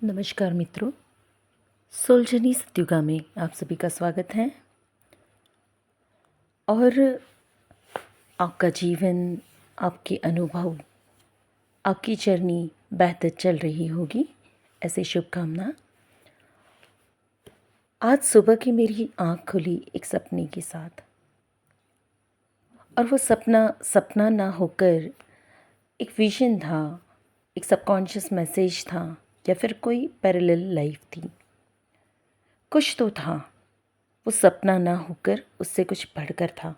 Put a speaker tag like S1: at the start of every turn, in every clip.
S1: नमस्कार मित्रों, सोलजनी सत्युगा में आप सभी का स्वागत है। और आपका जीवन, आपके अनुभव, आपकी जर्नी बेहतर चल रही होगी, ऐसी शुभकामना। आज सुबह की मेरी आँख खुली एक सपने के साथ, और वो सपना सपना ना होकर एक विजन था, एक सबकॉन्शियस मैसेज था, या फिर कोई पैरेलल लाइफ थी। कुछ तो था, वो सपना ना होकर उससे कुछ बढ़कर था।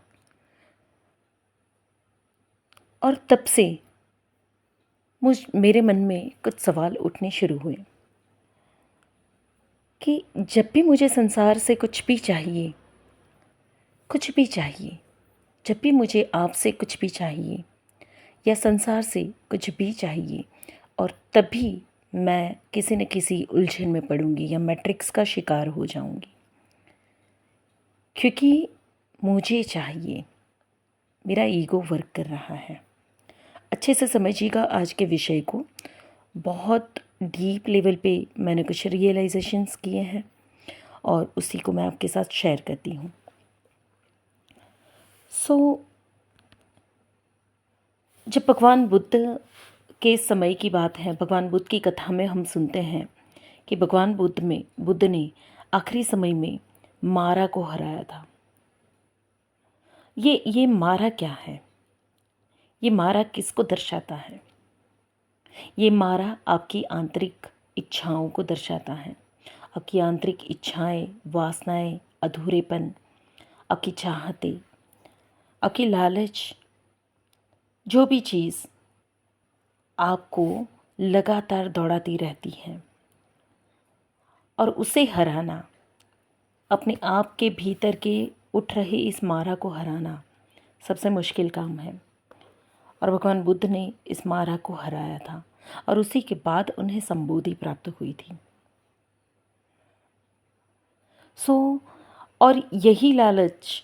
S1: और तब से मेरे मन में कुछ सवाल उठने शुरू हुए कि जब भी मुझे संसार से कुछ भी चाहिए, जब भी मुझे आपसे कुछ भी चाहिए या संसार से कुछ भी चाहिए, और तभी मैं किसी न किसी उलझन में पड़ूंगी या मैट्रिक्स का शिकार हो जाऊंगी, क्योंकि मुझे चाहिए। मेरा ईगो वर्क कर रहा है। अच्छे से समझिएगा आज के विषय को। बहुत डीप लेवल पे मैंने कुछ रियलाइजेशंस किए हैं और उसी को मैं आपके साथ शेयर करती हूँ। जब भगवान बुद्ध के समय की बात है, भगवान बुद्ध की कथा में हम सुनते हैं कि भगवान बुद्ध ने आखिरी समय में मारा को हराया था। ये मारा क्या है? ये मारा किसको दर्शाता है? ये मारा आपकी आंतरिक इच्छाओं को दर्शाता है। आपकी आंतरिक इच्छाएं, वासनाएं, अधूरेपन, आपकी चाहते, आपकी लालच, जो भी चीज़ आपको लगातार दौड़ाती रहती है, और उसे हराना, अपने आप के भीतर के उठ रहे इस मारा को हराना सबसे मुश्किल काम है। और भगवान बुद्ध ने इस मारा को हराया था, और उसी के बाद उन्हें संबोधि प्राप्त हुई थी। और यही लालच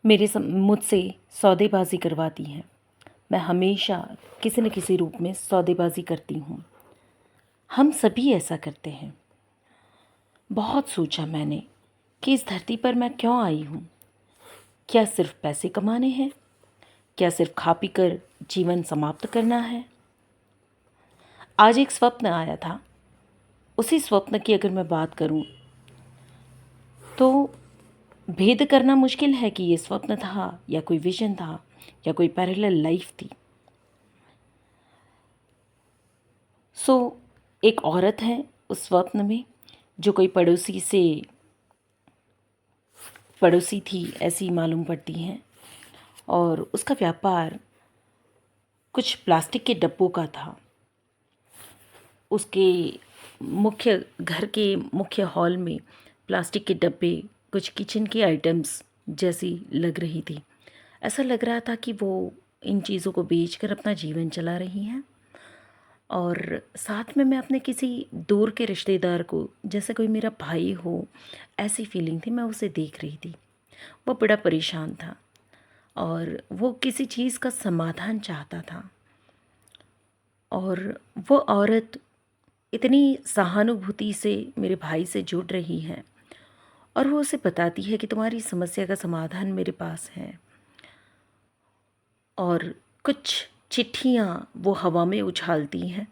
S1: मुझसे सौदेबाजी करवाती है। मैं हमेशा किसी न किसी रूप में सौदेबाजी करती हूँ। हम सभी ऐसा करते हैं। बहुत सोचा मैंने कि इस धरती पर मैं क्यों आई हूँ। क्या सिर्फ पैसे कमाने हैं? क्या सिर्फ खा पी कर जीवन समाप्त करना है? आज एक स्वप्न आया था। उसी स्वप्न की अगर मैं बात करूँ तो भेद करना मुश्किल है कि ये स्वप्न था या कोई विजन था या कोई पैरेलल लाइफ थी। एक औरत है उस स्वप्न में, जो कोई पड़ोसी थी ऐसी मालूम पड़ती हैं, और उसका व्यापार कुछ प्लास्टिक के डब्बों का था। उसके घर के मुख्य हॉल में प्लास्टिक के डब्बे कुछ किचन की आइटम्स जैसी लग रही थी। ऐसा लग रहा था कि वो इन चीज़ों को बेचकर अपना जीवन चला रही हैं। और साथ में मैं अपने किसी दूर के रिश्तेदार को, जैसे कोई मेरा भाई हो, ऐसी फीलिंग थी। मैं उसे देख रही थी। वो बड़ा परेशान था और वो किसी चीज़ का समाधान चाहता था। और वो औरत इतनी सहानुभूति से मेरे भाई से जुड़ रही है, और वो उसे बताती है कि तुम्हारी समस्या का समाधान मेरे पास है। और कुछ चिट्ठियाँ वो हवा में उछालती हैं,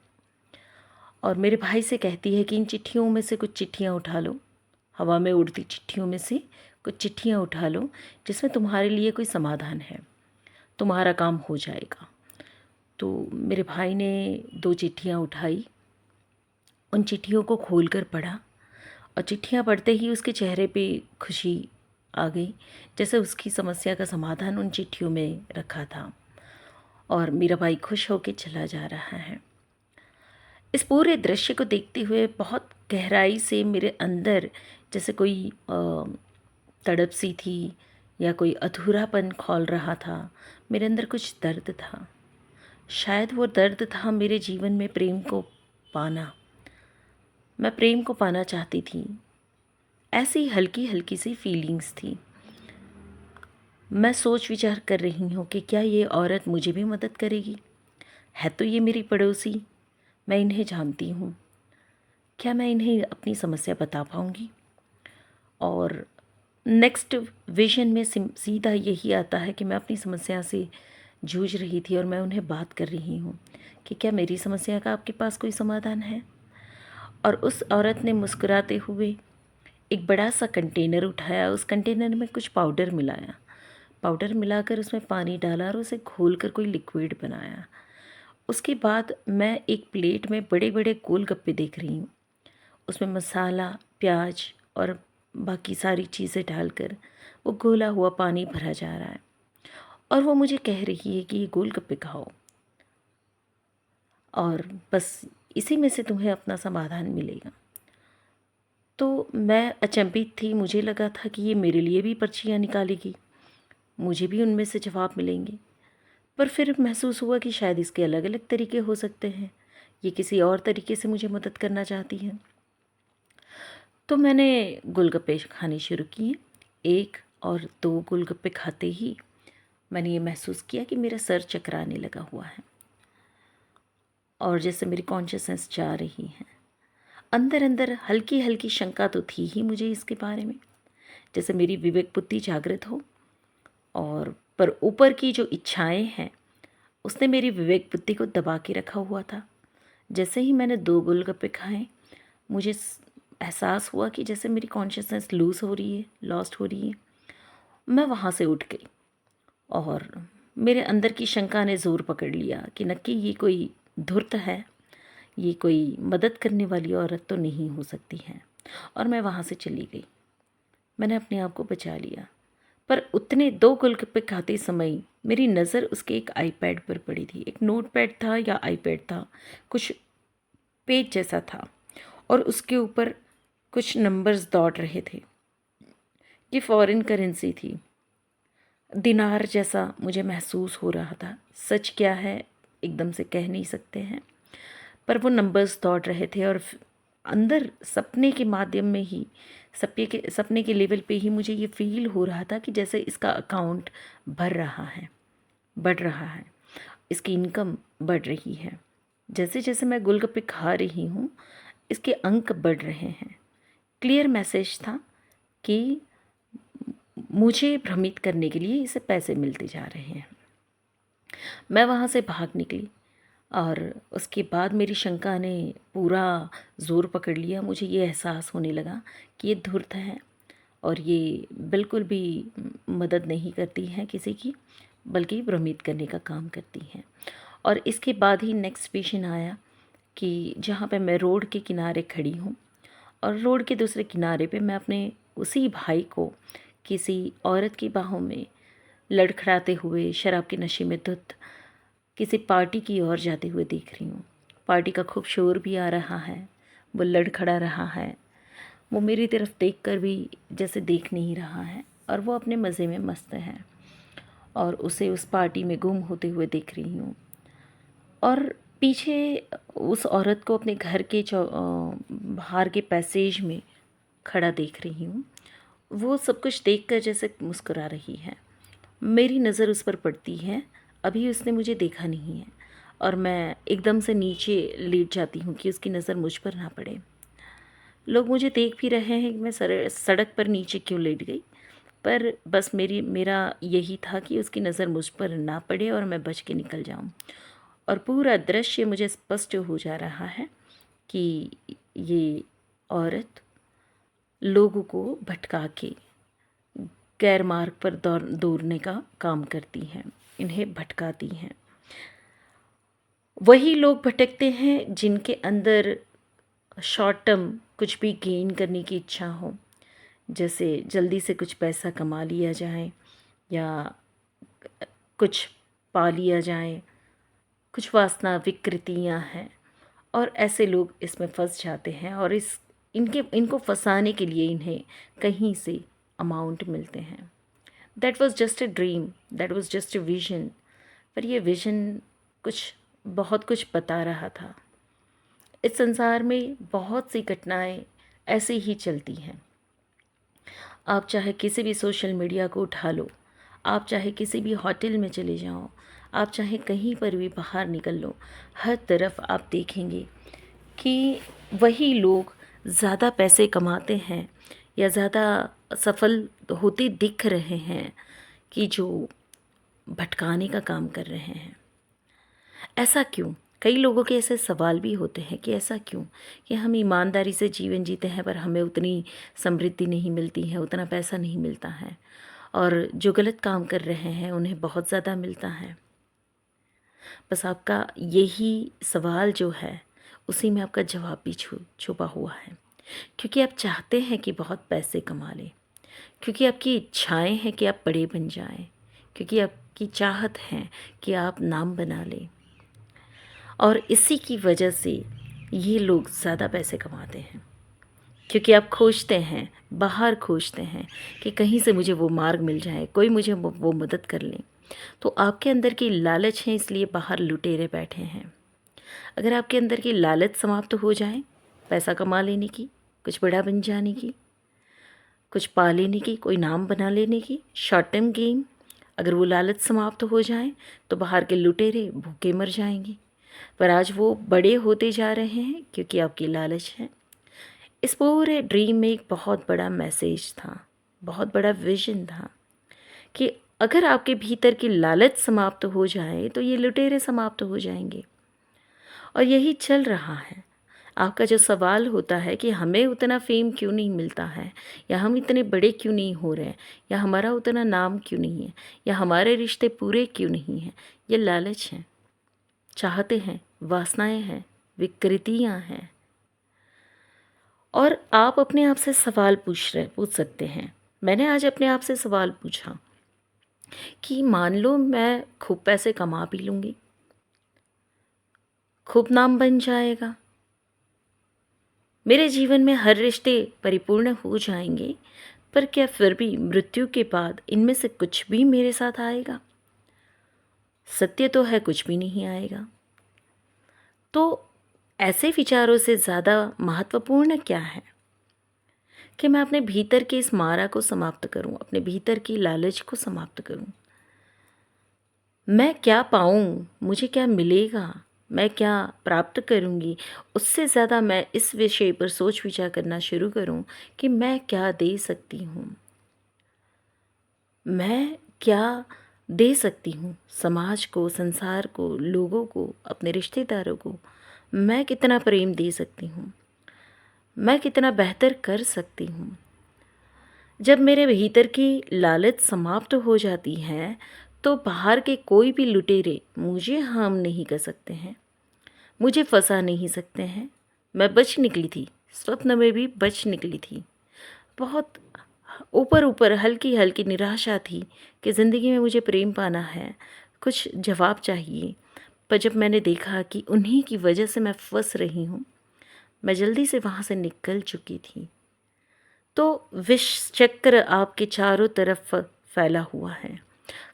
S1: और मेरे भाई से कहती है कि इन चिट्ठियों में से कुछ चिट्ठियाँ उठा लो, हवा में उड़ती चिट्ठियों में से कुछ चिट्ठियाँ उठा लो जिसमें तुम्हारे लिए कोई समाधान है, तुम्हारा काम हो जाएगा। तो मेरे भाई ने 2 चिट्ठियाँ उठाई, उन चिट्ठियों को खोलकर पढ़ा, और चिट्ठियाँ पढ़ते ही उसके चेहरे पे खुशी आ गई, जैसे उसकी समस्या का समाधान उन चिट्ठियों में रखा था। और मेरा भाई खुश होकर चला जा रहा है। इस पूरे दृश्य को देखते हुए बहुत गहराई से मेरे अंदर जैसे कोई तड़प सी थी, या कोई अधूरापन खौल रहा था। मेरे अंदर कुछ दर्द था। शायद वो दर्द था मेरे जीवन में प्रेम को पाना। मैं प्रेम को पाना चाहती थी। ऐसी हल्की हल्की सी फीलिंग्स थी। मैं सोच विचार कर रही हूँ कि क्या ये औरत मुझे भी मदद करेगी। है तो ये मेरी पड़ोसी, मैं इन्हें जानती हूँ। क्या मैं इन्हें अपनी समस्या बता पाऊँगी? और नेक्स्ट विज़न में सीधा यही आता है कि मैं अपनी समस्या से जूझ रही थी और मैं उन्हें बात कर रही हूँ कि क्या मेरी समस्या का आपके पास कोई समाधान है। और उस औरत ने मुस्कुराते हुए एक बड़ा सा कंटेनर उठाया, उस कंटेनर में कुछ पाउडर मिलाया, पाउडर मिलाकर उसमें पानी डाला और उसे घोल कर कोई लिक्विड बनाया। उसके बाद मैं एक प्लेट में बड़े बड़े गोलगप्पे देख रही हूँ, उसमें मसाला, प्याज और बाकी सारी चीज़ें डालकर वो घोला हुआ पानी भरा जा रहा है और वो मुझे कह रही है कि ये गोलगप्पे खाओ और बस इसी में से तुम्हें अपना समाधान मिलेगा। तो मैं अचंभित थी, मुझे लगा था कि ये मेरे लिए भी पर्चियाँ निकालेगी, मुझे भी उनमें से जवाब मिलेंगे। पर फिर महसूस हुआ कि शायद इसके अलग अलग तरीके हो सकते हैं, ये किसी और तरीके से मुझे मदद करना चाहती हैं। तो मैंने गोलगप्पे खाने शुरू किए। 1 और 2 गोलगप्पे खाते ही मैंने ये महसूस किया कि मेरा सर चकराने लगा हुआ है और जैसे मेरी कॉन्शियसनेस जा रही है। अंदर अंदर हल्की हल्की शंका तो थी ही मुझे इसके बारे में, जैसे मेरी विवेक बुद्धि जागृत हो। और पर ऊपर की जो इच्छाएं हैं उसने मेरी विवेक बुद्धि को दबा के रखा हुआ था। जैसे ही मैंने 2 गोलगप्पे खाए, मुझे एहसास हुआ कि जैसे मेरी कॉन्शियसनेस लूज़ हो रही है, लॉस्ट हो रही है। मैं वहाँ से उठ गई और मेरे अंदर की शंका ने ज़ोर पकड़ लिया कि नक्की ये कोई धूर्त है, ये कोई मदद करने वाली औरत तो नहीं हो सकती है। और मैं वहाँ से चली गई। मैंने अपने आप को बचा लिया। पर उतने 2 गोलगप्पे खाते समय मेरी नज़र उसके एक आईपैड पर पड़ी थी। एक नोटपैड था या आईपैड था, कुछ पेज जैसा था और उसके ऊपर कुछ नंबर्स दौड़ रहे थे। ये फॉरेन करेंसी थी, दिनार जैसा मुझे महसूस हो रहा था। सच क्या है एकदम से कह नहीं सकते हैं, पर वो नंबर्स दौड़ रहे थे और अंदर सपने के माध्यम में ही, सपने के लेवल पे ही मुझे ये फील हो रहा था कि जैसे इसका अकाउंट भर रहा है, बढ़ रहा है, इसकी इनकम बढ़ रही है। जैसे जैसे मैं गोलगप्पे खा रही हूँ इसके अंक बढ़ रहे हैं। क्लियर मैसेज था कि मुझे भ्रमित करने के लिए इसे पैसे मिलते जा रहे हैं। मैं वहाँ से भाग निकली और उसके बाद मेरी शंका ने पूरा ज़ोर पकड़ लिया। मुझे ये एहसास होने लगा कि ये धूर्त है और ये बिल्कुल भी मदद नहीं करती हैं किसी की, बल्कि भ्रमित करने का काम करती हैं। और इसके बाद ही नेक्स्ट विज़न आया कि जहाँ पे मैं रोड के किनारे खड़ी हूँ और रोड के दूसरे किनारे पे मैं अपने उसी भाई को किसी औरत की बाहों में लड़खड़ाते हुए शराब के नशे में धुत किसी पार्टी की ओर जाते हुए देख रही हूँ। पार्टी का खूब शोर भी आ रहा है, वो लड़खड़ा रहा है, वो मेरी तरफ देखकर भी जैसे देख नहीं रहा है और वो अपने मज़े में मस्त है और उसे उस पार्टी में गुम होते हुए देख रही हूँ। और पीछे उस औरत को अपने घर के बाहर के पैसेज में खड़ा देख रही हूँ। वो सब कुछ देखकर जैसे मुस्कुरा रही है। मेरी नज़र उस पर पड़ती है, अभी उसने मुझे देखा नहीं है और मैं एकदम से नीचे लेट जाती हूँ कि उसकी नज़र मुझ पर ना पड़े। लोग मुझे देख भी रहे हैं कि मैं सड़क पर नीचे क्यों लेट गई, पर बस मेरा यही था कि उसकी नज़र मुझ पर ना पड़े और मैं बच के निकल जाऊँ। और पूरा दृश्य मुझे स्पष्ट हो जा रहा है कि ये औरत लोगों को भटका के गैर मार्ग पर दौड़ने का काम करती हैं, इन्हें भटकाती हैं। वही लोग भटकते हैं जिनके अंदर शॉर्ट टर्म कुछ भी गेन करने की इच्छा हो, जैसे जल्दी से कुछ पैसा कमा लिया जाए या कुछ पा लिया जाए, कुछ वासना विकृतियाँ हैं और ऐसे लोग इसमें फंस जाते हैं और इनको फंसाने के लिए इन्हें कहीं से अमाउंट मिलते हैं। That was just a dream, that was just a vision. पर यह विजन बहुत कुछ बता रहा था। इस संसार में बहुत सी घटनाएं ऐसे ही चलती हैं। आप चाहे किसी भी सोशल मीडिया को उठा लो, आप चाहे किसी भी होटल में चले जाओ, आप चाहे कहीं पर भी बाहर निकल लो, हर तरफ आप देखेंगे कि वही लोग ज़्यादा पैसे कमाते हैं या ज़्यादा सफल होते दिख रहे हैं कि जो भटकाने का काम कर रहे हैं। ऐसा क्यों? कई लोगों के ऐसे सवाल भी होते हैं कि ऐसा क्यों कि हम ईमानदारी से जीवन जीते हैं पर हमें उतनी समृद्धि नहीं मिलती है, उतना पैसा नहीं मिलता है, और जो गलत काम कर रहे हैं उन्हें बहुत ज़्यादा मिलता है। बस आपका यही सवाल जो है उसी में आपका जवाब भी छुपा हुआ है, क्योंकि आप चाहते हैं कि बहुत पैसे कमा लें, क्योंकि आपकी इच्छाएं हैं कि आप बड़े बन जाएं, क्योंकि आपकी चाहत है कि आप नाम बना लें, और इसी की वजह से ये लोग ज़्यादा पैसे कमाते हैं। क्योंकि आप खोजते हैं, बाहर खोजते हैं कि कहीं से मुझे वो मार्ग मिल जाए, कोई मुझे वो मदद कर ले। तो आपके अंदर की लालच है, इसलिए बाहर लुटेरे बैठे हैं। अगर आपके अंदर की लालच समाप्त हो जाए, पैसा कमा लेने की, कुछ बड़ा बन जाने की, कुछ पा लेने की, कोई नाम बना लेने की, शॉर्ट टर्म गेम, अगर वो लालच समाप्त हो जाए तो बाहर के लुटेरे भूखे मर जाएंगे। पर आज वो बड़े होते जा रहे हैं क्योंकि आपकी लालच है। इस पूरे ड्रीम में एक बहुत बड़ा मैसेज था, बहुत बड़ा विजन था कि अगर आपके भीतर की लालच समाप्त हो जाए तो ये लुटेरे समाप्त हो जाएंगे। और यही चल रहा है। आपका जो सवाल होता है कि हमें उतना फेम क्यों नहीं मिलता है, या हम इतने बड़े क्यों नहीं हो रहे हैं, या हमारा उतना नाम क्यों नहीं है, या हमारे रिश्ते पूरे क्यों नहीं हैं, ये लालच है, चाहते हैं, वासनाएं हैं, विकृतियाँ हैं। और आप अपने आप से सवाल पूछ सकते हैं। मैंने आज अपने आप से सवाल पूछा कि मान लो मैं खूब पैसे कमा भी लूँगी, खूब नाम बन जाएगा, मेरे जीवन में हर रिश्ते परिपूर्ण हो जाएंगे, पर क्या फिर भी मृत्यु के बाद इनमें से कुछ भी मेरे साथ आएगा? सत्य तो है कुछ भी नहीं आएगा। तो ऐसे विचारों से ज़्यादा महत्वपूर्ण क्या है कि मैं अपने भीतर के इस मारा को समाप्त करूं, अपने भीतर की लालच को समाप्त करूं। मैं क्या पाऊं, मुझे क्या मिलेगा, मैं क्या प्राप्त करूंगी, उससे ज़्यादा मैं इस विषय पर सोच विचार करना शुरू करूं कि मैं क्या दे सकती हूं, मैं क्या दे सकती हूँ समाज को, संसार को, लोगों को, अपने रिश्तेदारों को। मैं कितना प्रेम दे सकती हूँ, मैं कितना बेहतर कर सकती हूँ। जब मेरे भीतर की लालच समाप्त हो जाती है तो बाहर के कोई भी लुटेरे मुझे हार्म नहीं कर सकते हैं, मुझे फंसा नहीं सकते हैं। मैं बच निकली थी, स्वप्न में भी बच निकली थी। बहुत ऊपर ऊपर हल्की हल्की निराशा थी कि ज़िंदगी में मुझे प्रेम पाना है, कुछ जवाब चाहिए। पर जब मैंने देखा कि उन्हीं की वजह से मैं फंस रही हूँ, मैं जल्दी से वहाँ से निकल चुकी थी। तो विष चक्र आपके चारों तरफ फैला हुआ है।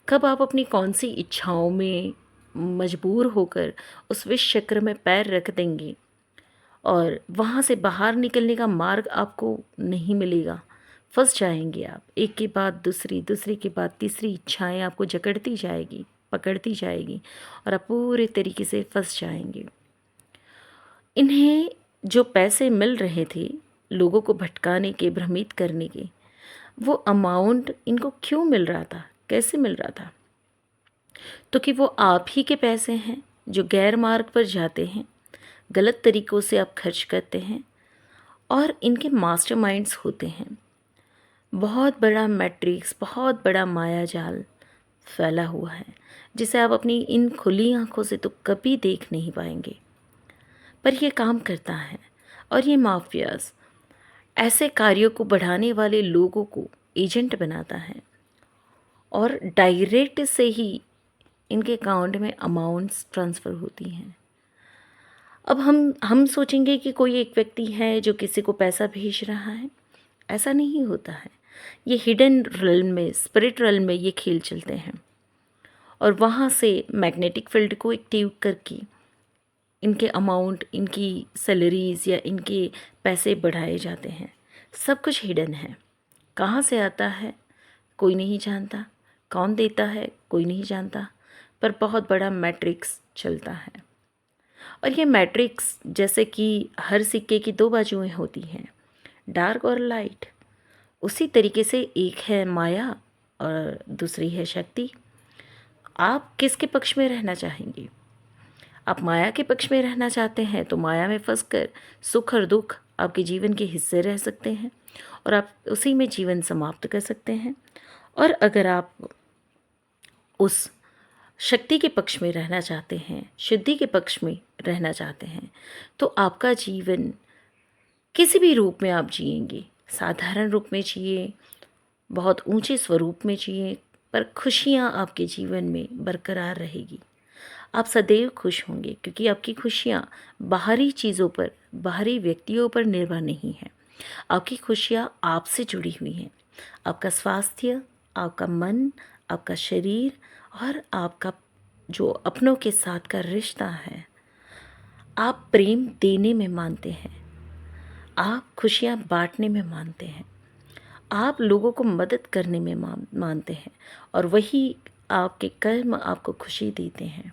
S1: कब आप अपनी कौन सी इच्छाओं में मजबूर होकर उस विष चक्र में पैर रख देंगे और वहाँ से बाहर निकलने का मार्ग आपको नहीं मिलेगा, फंस जाएंगे आप। एक के बाद दूसरी, दूसरी के बाद तीसरी इच्छाएं आपको जकड़ती जाएगी, पकड़ती जाएगी, और आप पूरे तरीके से फंस जाएंगे। इन्हें जो पैसे मिल रहे थे लोगों को भटकाने के, भ्रमित करने के, वो अमाउंट इनको क्यों मिल रहा था, कैसे मिल रहा था? तो कि वो आप ही के पैसे हैं जो गैर मार्ग पर जाते हैं, गलत तरीक़ों से आप खर्च करते हैं, और इनके मास्टरमाइंड्स होते हैं। बहुत बड़ा मैट्रिक्स, बहुत बड़ा माया जाल फैला हुआ है जिसे आप अपनी इन खुली आँखों से तो कभी देख नहीं पाएंगे, पर यह काम करता है। और ये माफियाज ऐसे कार्यों को बढ़ाने वाले लोगों को एजेंट बनाता है, और डायरेक्ट से ही इनके अकाउंट में अमाउंट्स ट्रांसफ़र होती हैं। अब हम सोचेंगे कि कोई एक व्यक्ति है जो किसी को पैसा भेज रहा है, ऐसा नहीं होता है। ये हिडन realm में, स्पिरिट realm में ये खेल चलते हैं, और वहाँ से मैग्नेटिक फील्ड को एक्टिव करके इनके अमाउंट, इनकी सैलरीज़ या इनके पैसे बढ़ाए जाते हैं। सब कुछ हिडन है, कहाँ से आता है कोई नहीं जानता, कौन देता है कोई नहीं जानता, पर बहुत बड़ा मैट्रिक्स चलता है। और ये मैट्रिक्स जैसे कि हर सिक्के की दो बाजुएं होती हैं, डार्क और लाइट, उसी तरीके से एक है माया और दूसरी है शक्ति। आप किसके पक्ष में रहना चाहेंगे? आप माया के पक्ष में रहना चाहते हैं तो माया में फंसकर सुख और दुख आपके जीवन के हिस्से रह सकते हैं और आप उसी में जीवन समाप्त कर सकते हैं। और अगर आप उस शक्ति के पक्ष में रहना चाहते हैं, शुद्धि के पक्ष में रहना चाहते हैं, तो आपका जीवन किसी भी रूप में आप जिएंगे, साधारण रूप में जिए, बहुत ऊंचे स्वरूप में जिए, पर खुशियाँ आपके जीवन में बरकरार रहेगी। आप सदैव खुश होंगे क्योंकि आपकी खुशियाँ बाहरी चीज़ों पर, बाहरी व्यक्तियों पर निर्भर नहीं हैं। आपकी खुशियाँ आपसे जुड़ी हुई हैं। आपका स्वास्थ्य, आपका मन, आपका शरीर और आपका जो अपनों के साथ का रिश्ता है। आप प्रेम देने में मानते हैं, आप खुशियाँ बांटने में मानते हैं, आप लोगों को मदद करने में मानते हैं और वही आपके कर्म आपको खुशी देते हैं।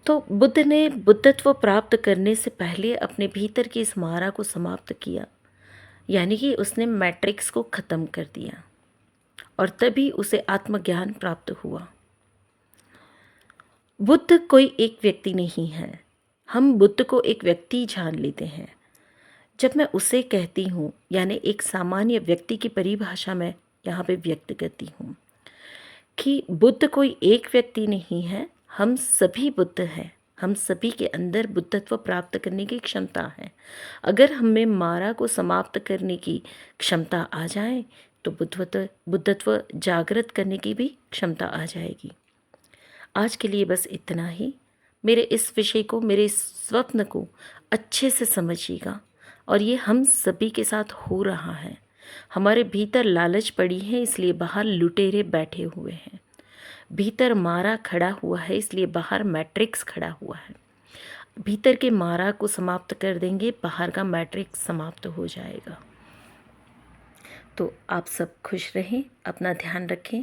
S1: तो बुद्ध ने बुद्धत्व प्राप्त करने से पहले अपने भीतर की इस मारा को समाप्त किया, यानी कि उसने मैट्रिक्स को ख़त्म कर दिया और तभी उसे आत्मज्ञान प्राप्त हुआ। बुद्ध कोई एक व्यक्ति नहीं है। हम बुद्ध को एक व्यक्ति जान लेते हैं। जब मैं उसे कहती हूँ, यानी एक सामान्य व्यक्ति की परिभाषा में यहाँ पे व्यक्त करती हूँ कि बुद्ध कोई एक व्यक्ति नहीं है, हम सभी बुद्ध हैं। हम सभी के अंदर बुद्धत्व प्राप्त करने की क्षमता है। अगर हमें मारा को समाप्त करने की क्षमता आ जाए तो बुद्धत्व जागृत करने की भी क्षमता आ जाएगी। आज के लिए बस इतना ही। मेरे इस विषय को, मेरे इस स्वप्न को अच्छे से समझिएगा। और ये हम सभी के साथ हो रहा है। हमारे भीतर लालच पड़ी है, इसलिए बाहर लुटेरे बैठे हुए हैं। भीतर मारा खड़ा हुआ है, इसलिए बाहर मैट्रिक्स खड़ा हुआ है। भीतर के मारा को समाप्त कर देंगे, बाहर का मैट्रिक्स समाप्त हो जाएगा। तो आप सब खुश रहें, अपना ध्यान रखें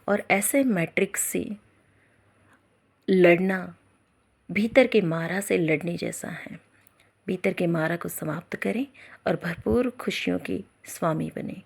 S1: और ऐसे मैट्रिक्स से लड़ना भीतर के मारा से लड़ने जैसा है। भीतर के मारा को समाप्त करें और भरपूर खुशियों के स्वामी बने।